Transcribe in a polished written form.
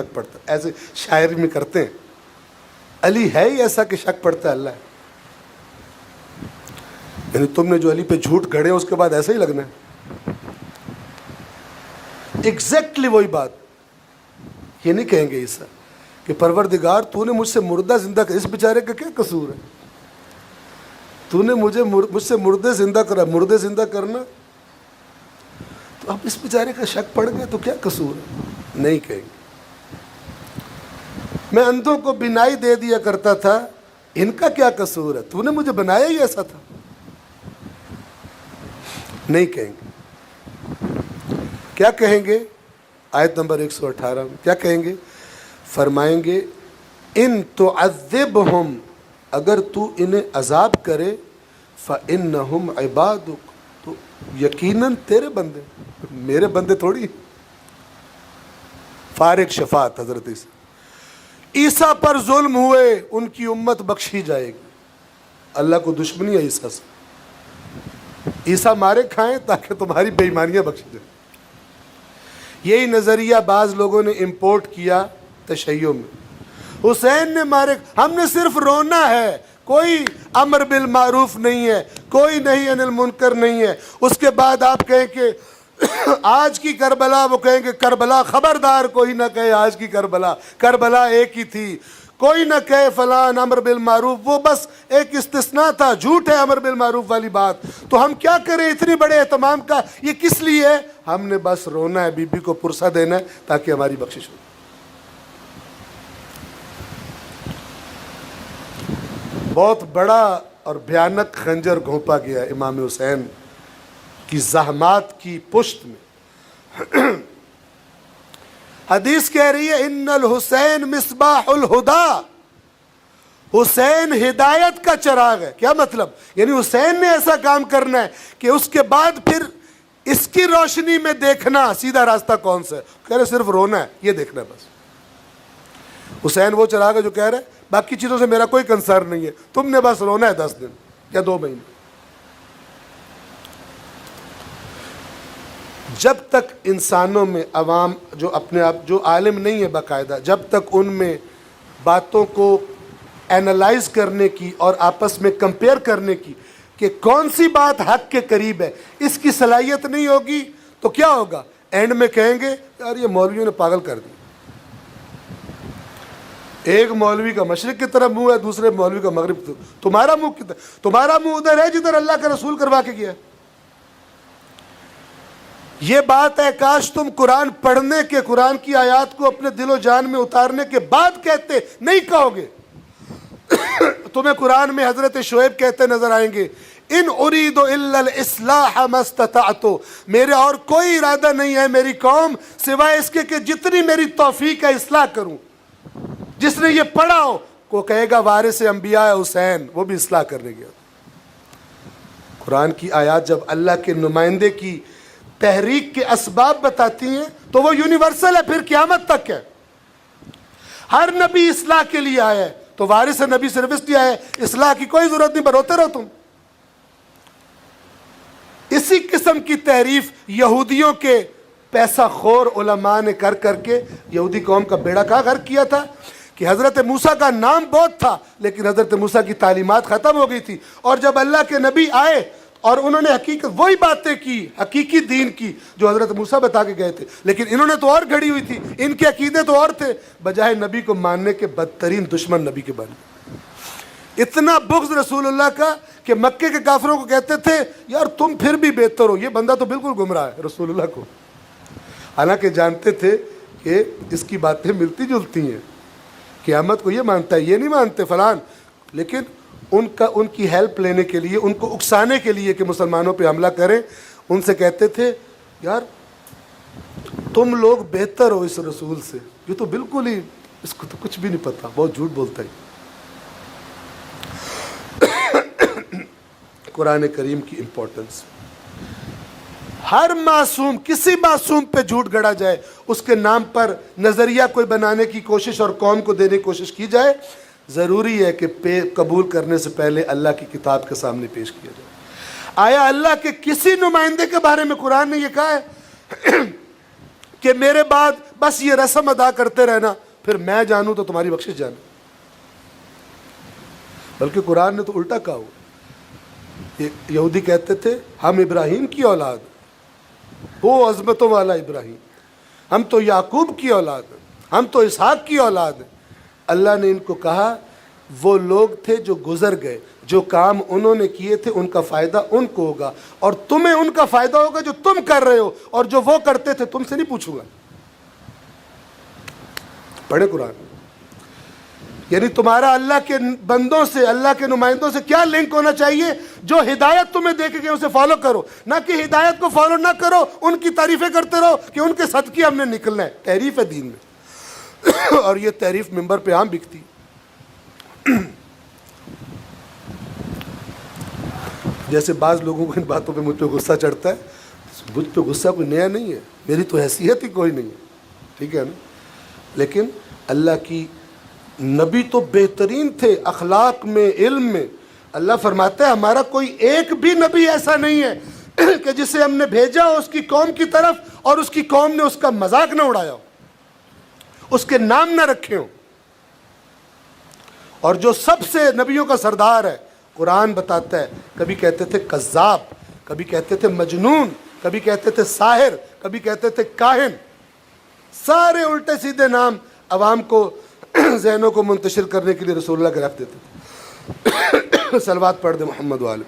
شک پڑتا ہے، ایسے شاعری میں کرتے ہیں، علی ہے ہی ایسا کہ شک پڑتا ہے اللہ ہے. یعنی تم نے جو علی پہ جھوٹ گھڑے اس کے بعد ایسا ہی لگنا ہے. ایگزیکٹلی وہی بات. یہ نہیں کہیں گے عیسیٰ کہ پروردگار تو نے مجھ سے مردہ زندہ کر، اس بیچارے کا کیا قصور ہے؟ تو نے مجھ سے مردے زندہ کرا، مردے زندہ کرنا تو اب اس بیچارے کا شک پڑ گیا تو کیا قصور ہے؟ نہیں کہیں گے. میں اندھوں کو بینائی دے دیا کرتا تھا، ان کا کیا قصور ہے؟ تو نے مجھے بنایا ہی ایسا تھا. نہیں کہیں گے. کیا کہیں گے؟ آیت نمبر 118 میں کیا کہیں گے؟ فرمائیں گے ان تعذبہم، اگر تو انہیں عذاب کرے، فإنہم عبادک، تو یقیناً تیرے بندے، میرے بندے تھوڑی. فارغ شفاعت حضرت عیسیٰ پر ظلم ہوئے، ان کی امت بخشی جائے گی. اللہ کو دشمنی ہے عیسیٰ سے. عیسیٰ مارے کھائیں تاکہ تمہاری بے ایمانیاں بخشی جائیں. یہی نظریہ بعض لوگوں نے امپورٹ کیا تشیع میں. حسین نے مارے، ہم نے صرف رونا ہے، کوئی امر بالمعروف نہیں ہے، کوئی نہی عن المنکر نہیں ہے. اس کے بعد آپ کہیں کہ آج کی کربلا، وہ کہیں گے کربلا، خبردار کوئی نہ کہے آج کی کربلا، کربلا ایک ہی تھی. کوئی نہ کہے فلان امر بالمعروف، وہ بس ایک استثناء تھا، جھوٹ ہے امر بالمعروف والی بات. تو ہم کیا کریں اتنی بڑے اہتمام کا؟ یہ کس لیے ہے؟ ہم نے بس رونا ہے، بی بی کو پرسہ دینا ہے تاکہ ہماری بخشش ہو. بہت بڑا اور بھیانک خنجر گھونپا گیا امام حسین کی زحمات کی پشت میں. حدیث کہہ رہی ہے ان الحسین مصباح الہدا، حسین ہدایت کا چراغ ہے. کیا مطلب؟ یعنی حسین نے ایسا کام کرنا ہے کہ اس کے بعد پھر اس کی روشنی میں دیکھنا سیدھا راستہ کون سا ہے. کہہ رہے صرف رونا ہے، یہ دیکھنا ہے بس. حسین وہ چراغ ہے جو کہہ رہا ہے باقی چیزوں سے میرا کوئی کنسرن نہیں ہے، تم نے بس رونا ہے 10 دن یا 2 مہینے. جب تک انسانوں میں عوام جو اپنے آپ جو عالم نہیں ہے باقاعدہ، جب تک ان میں باتوں کو اینالائز کرنے کی اور آپس میں کمپیئر کرنے کی کہ کون سی بات حق کے قریب ہے، اس کی صلاحیت نہیں ہوگی تو کیا ہوگا؟ اینڈ میں کہیں گے یار یہ مولویوں نے پاگل کر دی. ایک مولوی کا مشرق کی طرف منہ ہے، دوسرے مولوی کا مغرب کی طرف. تمہارا منہ کدھر؟ تمہارا منہ ادھر ہے جدھر اللہ کا رسول کروا کے گیا. یہ بات ہے کاش تم قرآن پڑھنے کے، قرآن کی آیات کو اپنے دل و جان میں اتارنے کے بعد کہتے، نہیں کہو گے. تمہیں قرآن میں حضرت شعیب کہتے نظر آئیں گے ان اريد الا الاصلاح ما استطعت، میرے اور کوئی ارادہ نہیں ہے میری قوم سوائے اس کے کہ جتنی میری توفیق ہے اصلاح کروں. جس نے یہ پڑھا ہو کو کہے گا وارث انبیاء حسین، وہ بھی اصلاح کرنے گیا. قرآن کی آیات جب اللہ کے نمائندے کی تحریک کے اسباب بتاتی ہیں تو وہ یونیورسل ہے، پھر قیامت تک ہے. ہر نبی اصلاح کے لیے آیا ہے، تو وارث نبی صرف اس لیے آیا ہے، اصلاح کی کوئی ضرورت نہیں، بروتے رہو تم. اسی قسم کی تعریف یہودیوں کے پیسہ خور علماء نے کر کر کے یہودی قوم کا بیڑا کا غرق کیا تھا کہ حضرت موسیٰ کا نام بہت تھا لیکن حضرت موسیٰ کی تعلیمات ختم ہو گئی تھی. اور جب اللہ کے نبی آئے اور انہوں نے حقیقت وہی باتیں کی، حقیقی دین کی جو حضرت موسیٰ بتا کے گئے تھے، لیکن انہوں نے تو اور گھڑی ہوئی تھی، ان کے عقیدے تو اور تھے. بجائے نبی کو ماننے کے بدترین دشمن نبی کے بن. اتنا بغض رسول اللہ کا کہ مکے کے کافروں کو کہتے تھے یار تم پھر بھی بہتر ہو، یہ بندہ تو بالکل گمراہ ہے رسول اللہ کو. حالانکہ جانتے تھے کہ اس کی باتیں ملتی جلتی ہیں، قیامت کو یہ مانتا ہے، یہ نہیں مانتے فلان. لیکن ان کی ہیلپ لینے کے لیے، ان کو اکسانے کے لیے کہ مسلمانوں پہ حملہ کریں، ان سے کہتے تھے یار تم لوگ بہتر ہو اس رسول سے، یہ تو بالکل ہی اس کو تو کچھ بھی نہیں پتا، بہت جھوٹ بولتا ہے. قرآن کریم کی امپورٹنس. ہر معصوم، کسی معصوم پہ جھوٹ گڑا جائے، اس کے نام پر نظریہ کوئی بنانے کی کوشش اور قوم کو دینے کی کوشش کی جائے، ضروری ہے کہ قبول کرنے سے پہلے اللہ کی کتاب کے سامنے پیش کیا جائے. آیا اللہ کے کسی نمائندے کے بارے میں قرآن نے یہ کہا ہے کہ میرے بعد بس یہ رسم ادا کرتے رہنا، پھر میں جانوں تو تمہاری بخشش جانا. بلکہ قرآن نے تو الٹا کہا ہوا. یہودی کہتے تھے ہم ابراہیم کی اولاد، وہ عظمتوں والا ابراہیم، ہم تو یعقوب کی اولاد ہیں، ہم تو اسحاق کی اولاد ہیں. اللہ نے ان کو کہا وہ لوگ تھے جو گزر گئے، جو کام انہوں نے کیے تھے ان کا فائدہ ان کو ہوگا، اور تمہیں ان کا فائدہ ہوگا جو تم کر رہے ہو، اور جو وہ کرتے تھے تم سے نہیں پوچھوں گا. پڑھے قرآن. یعنی تمہارا اللہ کے بندوں سے، اللہ کے نمائندوں سے کیا لنک ہونا چاہیے؟ جو ہدایت تمہیں دے کے گئے اسے فالو کرو، نہ کہ ہدایت کو فالو نہ کرو، ان کی تعریفیں کرتے رہو کہ ان کے صدقے ہم نے نکلنا ہے. تحریف ہے دین میں اور یہ تحریف ممبر پہ عام بکتی. جیسے بعض لوگوں کو ان باتوں پہ مجھ پہ غصہ چڑھتا ہے، مجھ پہ غصہ کوئی نیا نہیں ہے، میری تو حیثیت ہی کوئی نہیں ہے، ٹھیک ہے نا. لیکن اللہ کی نبی تو بہترین تھے اخلاق میں، علم میں. اللہ فرماتا ہے ہمارا کوئی ایک بھی نبی ایسا نہیں ہے کہ جسے ہم نے بھیجا ہو اس کی قوم کی طرف اور اس کی قوم نے اس کا مذاق نہ اڑایا ہو، اس کے نام نہ رکھے ہوں. اور جو سب سے نبیوں کا سردار ہے، قرآن بتاتا ہے کبھی کہتے تھے کذاب، کبھی کہتے تھے مجنون، کبھی کہتے تھے ساحر، کبھی کہتے تھے کاہن. سارے الٹے سیدھے نام عوام کو ذہنوں کو منتشر کرنے کے لیے رسول اللہ کے رکھ دیتے تھے. صلوات پڑھ دے محمد والے.